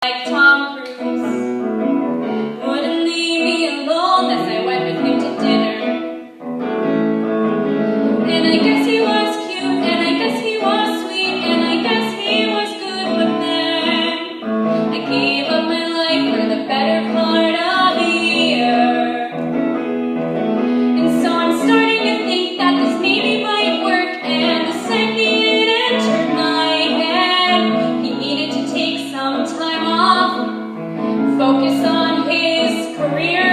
Like Tom Cruise wouldn't leave me alone as I went with him to dinner. And I guess he was cute, and I guess he was sweet, and I guess he was good, but then I gave up my life for the better part of a year. And so I'm starting to think that this maybe might work, and the second it entered my head, he needed to take some time off, focus on his career.